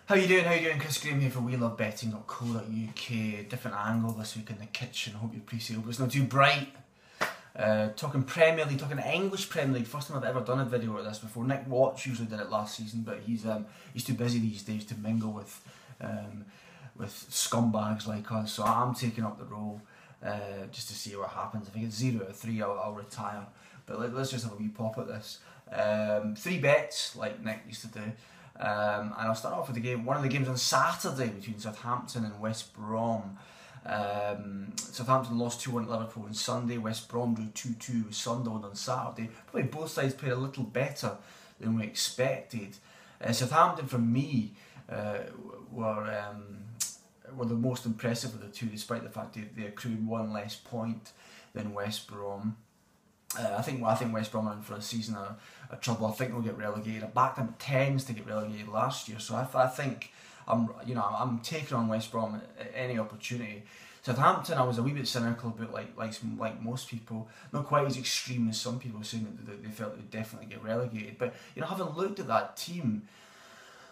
How you doing? How you doing? Chris Graham here for WeLoveBetting.co.uk. Different angle this week in the kitchen. Hope your pre-sale was not too bright. Talking Premier League, talking English Premier League. First time I've ever done a video like this before. Nick Watts usually did it last season, but he's too busy these days to mingle with scumbags like us. So I'm taking up the role just to see what happens. If I get 0 out of 3, I'll retire. But let's just have a wee pop at this. 3 bets like Nick used to do. And I'll start off with one of the games on Saturday between Southampton and West Brom. Southampton lost 2-1 at Liverpool on Sunday. West Brom drew 2-2 with Sunderland on Saturday. Probably both sides played a little better than we expected. Southampton, for me, were the most impressive of the two, despite the fact they accrued 1 less point than West Brom. I think West Brom are in for a season of trouble. I think they'll get relegated. I backed them 10s to get relegated last year, so I think I'm taking on West Brom at any opportunity. Southampton, I was a wee bit cynical about, like most people, not quite as extreme as some people saying that they felt they'd definitely get relegated. But having looked at that team,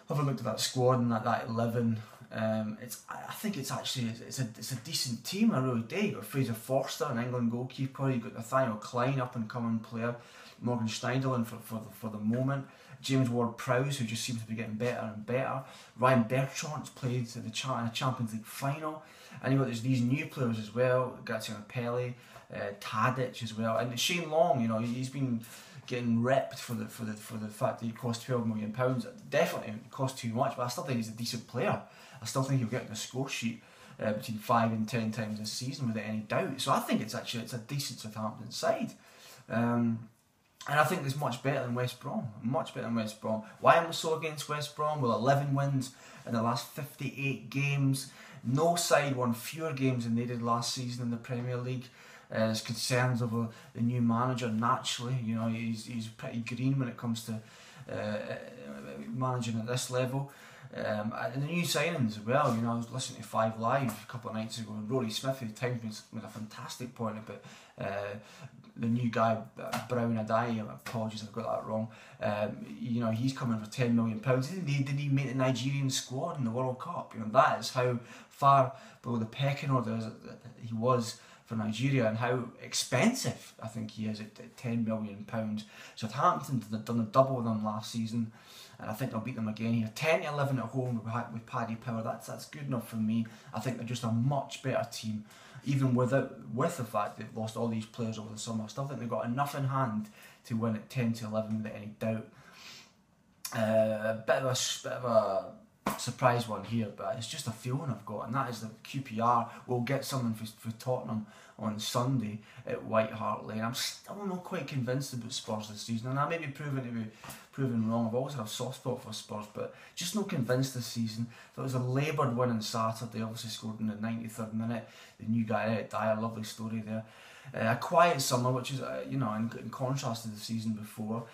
having looked at that squad and that 11. I think it's a decent team. I really do. You've got Fraser Forster, an England goalkeeper. You've got Nathaniel Klein, up and coming player. Morgan Schneiderlin for the moment. James Ward-Prowse, who just seems to be getting better and better. Ryan Bertrand's played in the Champions League final. And you've got these new players as well. Graziano Pelle, Tadic as well, and Shane Long. He's been getting ripped for the fact that he cost £12 million. Definitely it cost too much, but I still think he's a decent player. I still think he'll get on the score sheet between 5 and 10 times this season without any doubt. So I think it's a decent Southampton side. And I think it's much better than West Brom. Much better than West Brom. Why am I so against West Brom? Well, 11 wins in the last 58 games. No side won fewer games than they did last season in the Premier League. There's concerns over the new manager. Naturally, he's pretty green when it comes to managing at this level. And the new signings as well. I was listening to 5 Live a couple of nights ago, and Rory Smith at the time made a fantastic point about the new guy, Brown Adai. Apologies, I've got that wrong. He's coming for £10 million. Didn't he make the Nigerian squad in the World Cup? That is how far below the pecking order he was for Nigeria, and how expensive I think he is at £10 million. Southampton done a double with them last season, and I think they'll beat them again here. 10-11 at home with Paddy Power. That's good enough for me. I think they're just a much better team, even with the fact they've lost all these players over the summer. I still think they've got enough in hand to win at 10-11 without any doubt. A bit of a surprise one here, but it's just a feeling I've got, and that is that QPR will get someone for Tottenham on Sunday at White Hart Lane. I'm still not quite convinced about Spurs this season, and I may be proven wrong. I've always had a soft spot for Spurs, but just not convinced this season. That was a laboured win on Saturday. Obviously scored in the 93rd minute. The new guy, Dyer, lovely story there. A quiet summer, which is in contrast to the season before.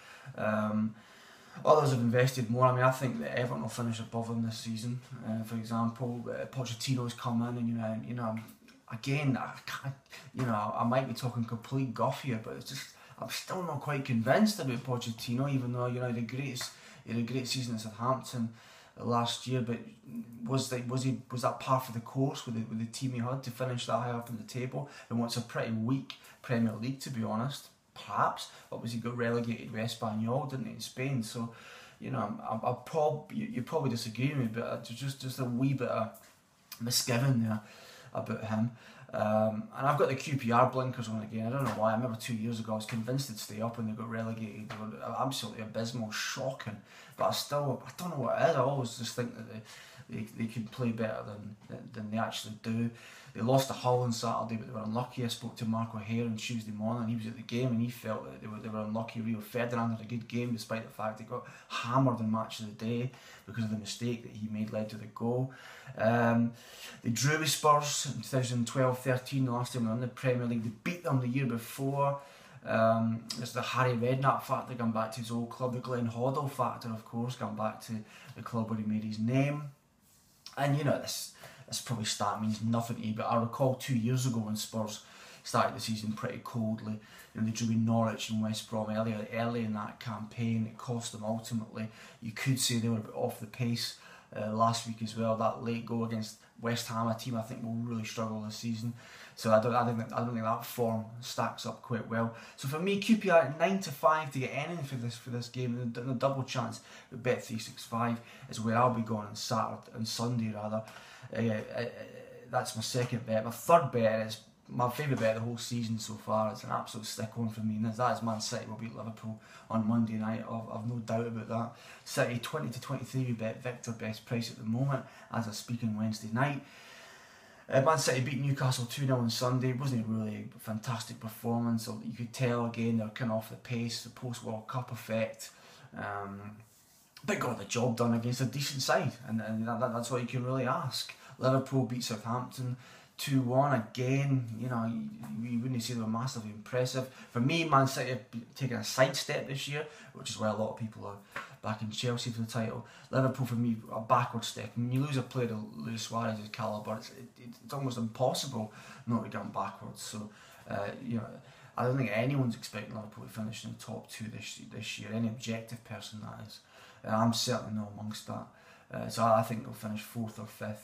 Others have invested more. I think that Everton will finish above them this season. For example, Pochettino's come in, and again, I might be talking complete guff here, but it's just I'm still not quite convinced about Pochettino, even though he had a great season at Southampton last year. But was that par for the course with the team he had to finish that high up in the table in what's a pretty weak Premier League, to be honest? Perhaps. Obviously got relegated with Espanyol, didn't he, in Spain? So, you probably disagree with me, but just a wee bit of misgiving there about him. And I've got the QPR blinkers on again. I don't know why. I remember 2 years ago I was convinced they'd stay up and they got relegated. They were absolutely abysmal, shocking. But I don't know what it is. I always just think that they could play better than they actually do. They lost to Hull on Saturday, but they were unlucky. I spoke to Mark O'Hare on Tuesday morning. He was at the game and he felt that they were unlucky. Rio Ferdinand had a good game despite the fact they got hammered in match of the day because of the mistake that he made led to the goal. They drew with Spurs in 2012-13, the last time they were in the Premier League. They beat them the year before. There's the Harry Redknapp factor going back to his old club. The Glenn Hoddle factor, of course, going back to the club where he made his name. And this probably means nothing to you, but I recall 2 years ago when Spurs started the season pretty coldly. They drew with Norwich and West Brom early in that campaign. It cost them ultimately. You could say they were a bit off the pace last week as well. That late goal against West Ham, a team I think will really struggle this season. So I don't think that form stacks up quite well. So for me, QPR at 9-5 to get anything for this game. The double chance with Bet365 is where I'll be going on Saturday and Sunday rather. That's my second bet. My third bet is my favourite bet of the whole season so far. It's an absolute stick on for me, and that is Man City will beat Liverpool on Monday night. I've no doubt about that. City 20-23 we bet Victor best price at the moment as I speak on Wednesday night. Man City beat Newcastle 2-0 on Sunday. It wasn't really a fantastic performance. So you could tell again they're kind of off the pace, the post-World Cup effect. But got the job done against a decent side, and that's what you can really ask. Liverpool beat Southampton 2-1 again. You know, you wouldn't say they were massively impressive. For me, Man City have taken a sidestep this year, which is why a lot of people are backing Chelsea for the title. Liverpool, for me, a backward step. When you lose a player to Luis Suarez's calibre, it's almost impossible not to get on backwards. So, you know, I don't think anyone's expecting Liverpool to finish in the top two this year. Any objective person, that is. I'm certainly not amongst that. So I think they'll finish 4th or 5th.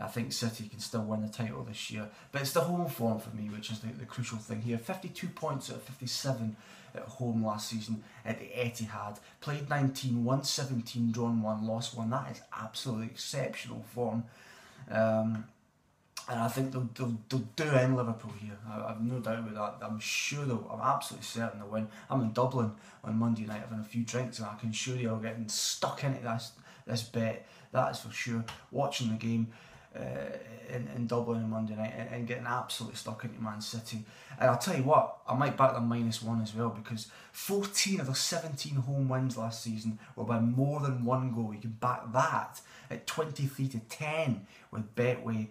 I think City can still win the title this year. But it's the home form for me, which is the crucial thing here. 52 points out of 57 at home last season at the Etihad. Played 19, won 17, drawn 1, lost 1. That is absolutely exceptional form. And I think they'll do in Liverpool here. I've no doubt about that. I'm sure I'm absolutely certain they'll win. I'm in Dublin on Monday night having a few drinks, and I can assure you I'll get stuck into this bet. That is for sure. Watching the game in Dublin on Monday night and getting absolutely stuck into Man City. And I'll tell you what, I might back them -1 as well, because 14 of their 17 home wins last season were by more than one goal. You can back that at 23-10 with Betway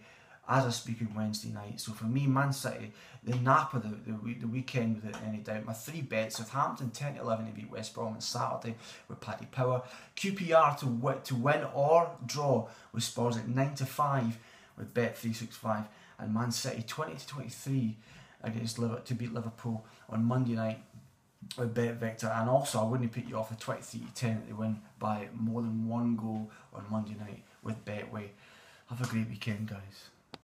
as I speak on Wednesday night. So for me, Man City, they napa the weekend without any doubt. My 3 bets: Southampton 10-11 to beat West Brom on Saturday with Paddy Power. QPR to win or draw with Spurs at 9-5 with Bet365, and Man City 20-23 against to beat Liverpool on Monday night with Bet Victor. And also, I wouldn't put you off the 23-10 that they win by more than one goal on Monday night with Betway. Have a great weekend, guys.